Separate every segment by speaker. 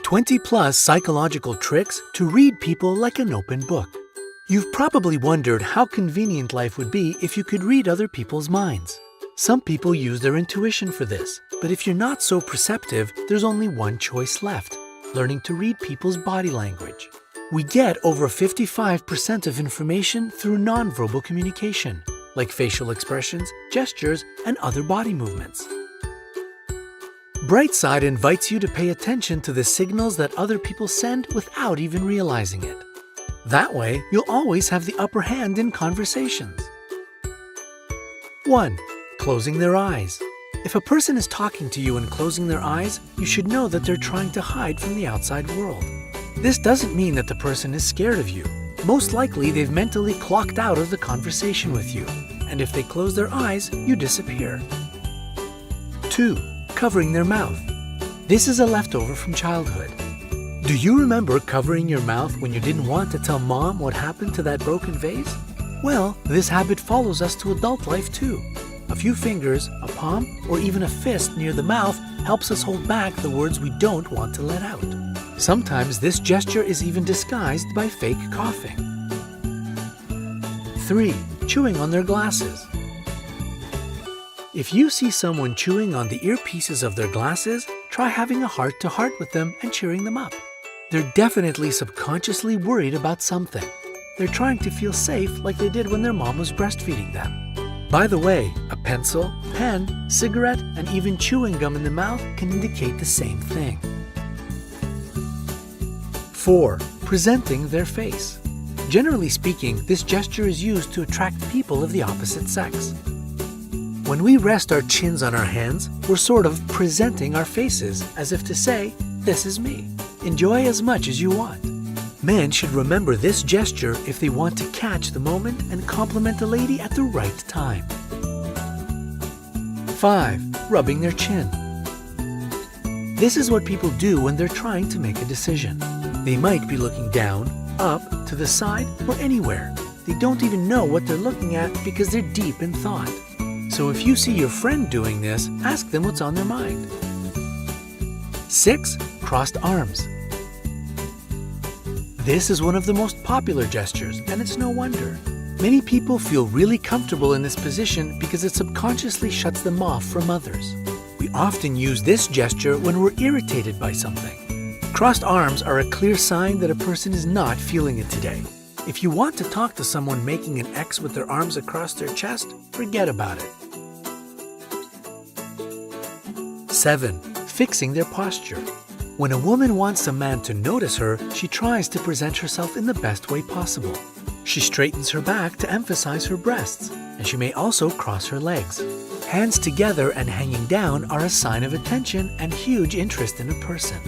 Speaker 1: 20 plus psychological tricks to read people like an open book. You've probably wondered how convenient life would be if you could read other people's minds. Some people use their intuition for this, but if you're not so perceptive, there's only one choice left: learning to read people's body language. We get over 55% of information through nonverbal communication, like facial expressions, gestures, and other body movements. Brightside invites you to pay attention to the signals that other people send without even realizing it. That way, you'll always have the upper hand in conversations. 1. Closing their eyes. If a person is talking to you and closing their eyes, you should know that they're trying to hide from the outside world. This doesn't mean that the person is scared of you. Most likely, they've mentally clocked out of the conversation with you, and if they close their eyes, you disappear. 2. Covering their mouth. This is a leftover from childhood. Do you remember covering your mouth when you didn't want to tell mom what happened to that broken vase? Well, this habit follows us to adult life too. A few fingers, a palm, or even a fist near the mouth helps us hold back the words we don't want to let out. Sometimes this gesture is even disguised by fake coughing. 3. Chewing on their glasses. If you see someone chewing on the earpieces of their glasses, try having a heart-to-heart with them and cheering them up. They're definitely subconsciously worried about something. They're trying to feel safe like they did when their mom was breastfeeding them. By the way, a pencil, pen, cigarette, and even chewing gum in the mouth can indicate the same thing. 4. Presenting their face. Generally speaking, this gesture is used to attract people of the opposite sex. When we rest our chins on our hands, we're sort of presenting our faces as if to say, "This is me. Enjoy as much as you want." Men should remember this gesture if they want to catch the moment and compliment a lady at the right time. 5. Rubbing their chin. This is what people do when they're trying to make a decision. They might be looking down, up, to the side, or anywhere. They don't even know what they're looking at because they're deep in thought. So if you see your friend doing this, ask them what's on their mind. 6. Crossed arms. This is one of the most popular gestures, and it's no wonder. Many people feel really comfortable in this position because it subconsciously shuts them off from others. We often use this gesture when we're irritated by something. Crossed arms are a clear sign that a person is not feeling it today. If you want to talk to someone making an X with their arms across their chest, forget about it. 7. Fixing their posture. When a woman wants a man to notice her, she tries to present herself in the best way possible. She straightens her back to emphasize her breasts, and she may also cross her legs. Hands together and hanging down are a sign of attention and huge interest in a person.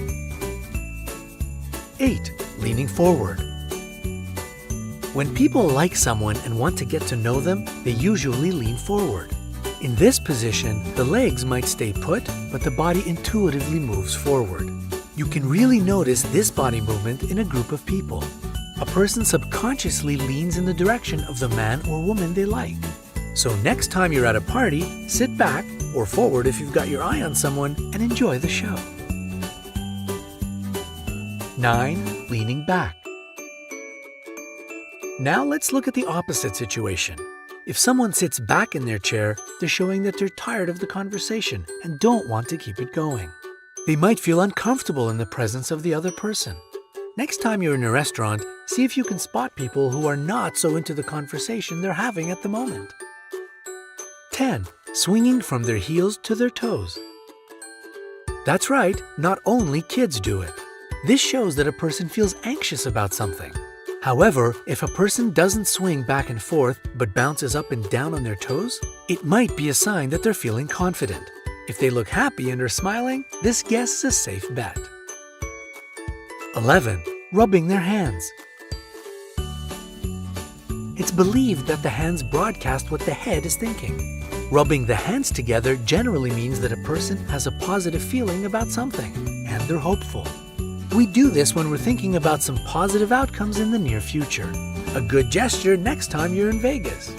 Speaker 1: 8. Leaning forward. When people like someone and want to get to know them, they usually lean forward. In this position, the legs might stay put, but the body intuitively moves forward. You can really notice this body movement in a group of people. A person subconsciously leans in the direction of the man or woman they like. So next time you're at a party, sit back, or forward if you've got your eye on someone, and enjoy the show. 9. Leaning back. Now let's look at the opposite situation. If someone sits back in their chair, they're showing that they're tired of the conversation and don't want to keep it going. They might feel uncomfortable in the presence of the other person. Next time you're in a restaurant, see if you can spot people who are not so into the conversation they're having at the moment. 10. Swinging from their heels to their toes. That's right, not only kids do it. This shows that a person feels anxious about something. However, if a person doesn't swing back and forth but bounces up and down on their toes, it might be a sign that they're feeling confident. If they look happy and are smiling, this guess is a safe bet. 11. Rubbing their hands. It's believed that the hands broadcast what the head is thinking. Rubbing the hands together generally means that a person has a positive feeling about something, and they're hopeful. We do this when we're thinking about some positive outcomes in the near future. A good gesture next time you're in Vegas.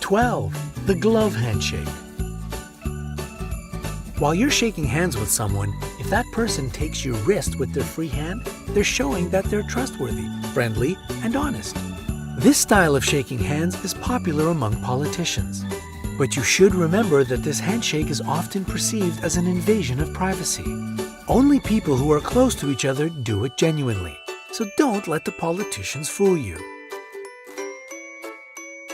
Speaker 1: 12. The glove handshake. While you're shaking hands with someone, if that person takes your wrist with their free hand, they're showing that they're trustworthy, friendly, and honest. This style of shaking hands is popular among politicians. But you should remember that this handshake is often perceived as an invasion of privacy. Only people who are close to each other do it genuinely, so don't let the politicians fool you.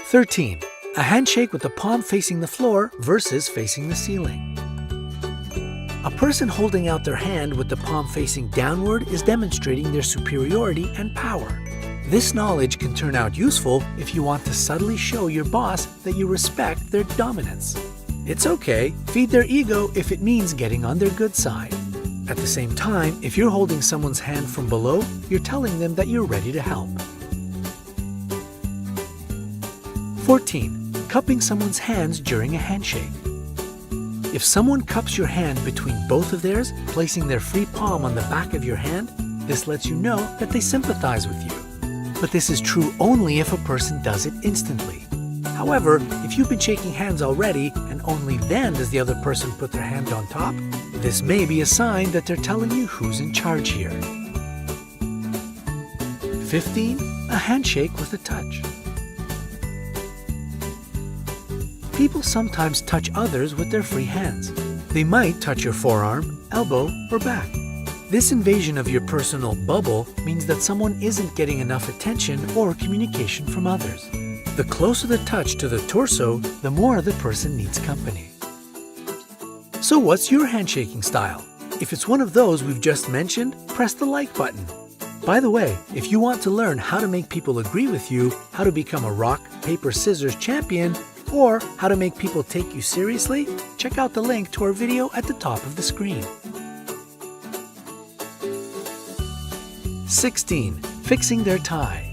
Speaker 1: 13. A handshake with the palm facing the floor versus facing the ceiling. A person holding out their hand with the palm facing downward is demonstrating their superiority and power. This knowledge can turn out useful if you want to subtly show your boss that you respect their dominance. It's okay, feed their ego if it means getting on their good side. At the same time, if you're holding someone's hand from below, you're telling them that you're ready to help. 14. Cupping someone's hands during a handshake. If someone cups your hand between both of theirs, placing their free palm on the back of your hand, this lets you know that they sympathize with you. But this is true only if a person does it instantly. However, if you've been shaking hands already and only then does the other person put their hand on top, this may be a sign that they're telling you who's in charge here. 15. A handshake with a touch. People sometimes touch others with their free hands. They might touch your forearm, elbow, or back. This invasion of your personal bubble means that someone isn't getting enough attention or communication from others. The closer the touch to the torso, the more the person needs company. So what's your handshaking style? If it's one of those we've just mentioned, press the like button. By the way, if you want to learn how to make people agree with you, how to become a rock, paper, scissors champion, or how to make people take you seriously, check out the link to our video at the top of the screen. 16. Fixing their tie.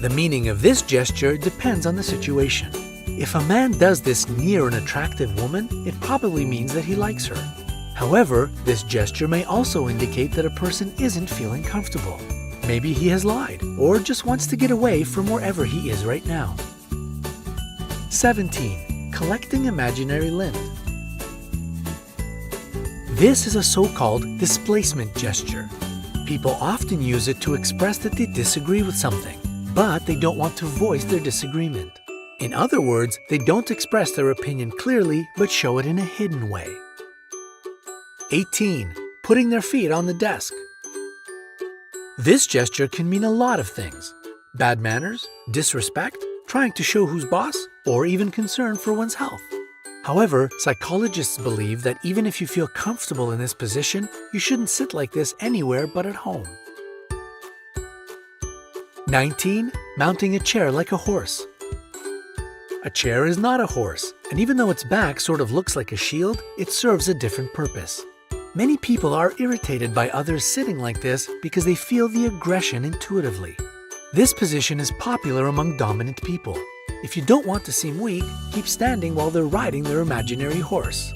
Speaker 1: The meaning of this gesture depends on the situation. If a man does this near an attractive woman, it probably means that he likes her. However, this gesture may also indicate that a person isn't feeling comfortable. Maybe he has lied, or just wants to get away from wherever he is right now. 17. Collecting imaginary lint. This is a so-called displacement gesture. People often use it to express that they disagree with something, but they don't want to voice their disagreement. In other words, they don't express their opinion clearly, but show it in a hidden way. 18. Putting their feet on the desk. This gesture can mean a lot of things. Bad manners, disrespect, trying to show who's boss, or even concern for one's health. However, psychologists believe that even if you feel comfortable in this position, you shouldn't sit like this anywhere but at home. 19. Mounting a chair like a horse. A chair is not a horse, and even though its back sort of looks like a shield, it serves a different purpose. Many people are irritated by others sitting like this because they feel the aggression intuitively. This position is popular among dominant people. If you don't want to seem weak, keep standing while they're riding their imaginary horse.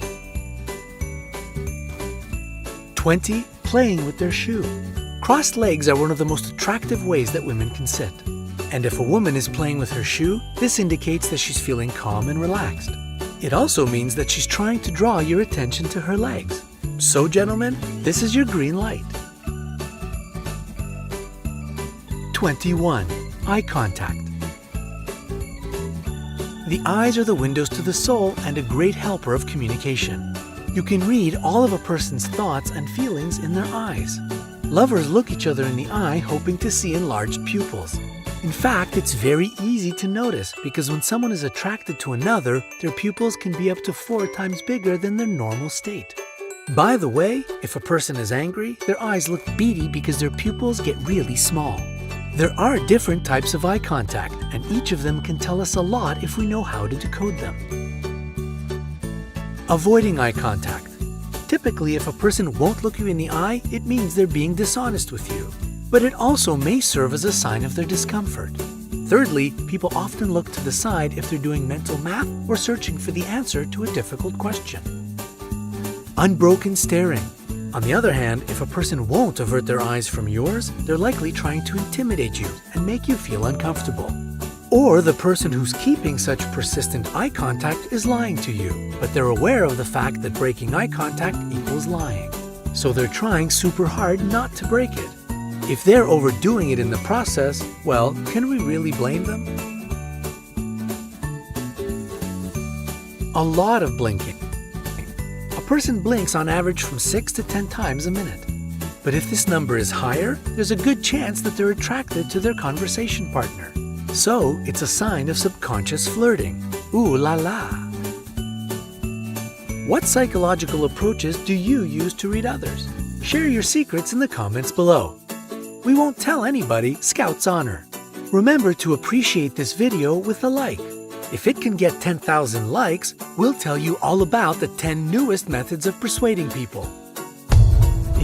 Speaker 1: 20. Playing with their shoe. Crossed legs are one of the most attractive ways that women can sit. And if a woman is playing with her shoe, this indicates that she's feeling calm and relaxed. It also means that she's trying to draw your attention to her legs. So, gentlemen, this is your green light. 21. Eye contact. The eyes are the windows to the soul and a great helper of communication. You can read all of a person's thoughts and feelings in their eyes. Lovers look each other in the eye hoping to see enlarged pupils. In fact, it's very easy to notice because when someone is attracted to another, their pupils can be up to 4 times bigger than their normal state. By the way, if a person is angry, their eyes look beady because their pupils get really small. There are different types of eye contact, and each of them can tell us a lot if we know how to decode them. Avoiding eye contact. Typically, if a person won't look you in the eye, it means they're being dishonest with you. But it also may serve as a sign of their discomfort. Thirdly, people often look to the side if they're doing mental math or searching for the answer to a difficult question. Unbroken staring. On the other hand, if a person won't avert their eyes from yours, they're likely trying to intimidate you and make you feel uncomfortable. Or the person who's keeping such persistent eye contact is lying to you, but they're aware of the fact that breaking eye contact equals lying. So they're trying super hard not to break it. If they're overdoing it in the process, well, can we really blame them? A lot of blinking. A person blinks on average from 6 to 10 times a minute. But if this number is higher, there's a good chance that they're attracted to their conversation partner. So it's a sign of subconscious flirting. Ooh la la. What psychological approaches do you use to read others? Share your secrets in the comments below. We won't tell anybody, Scout's honor. Remember to appreciate this video with a like. If it can get 10,000 likes, we'll tell you all about the 10 newest methods of persuading people.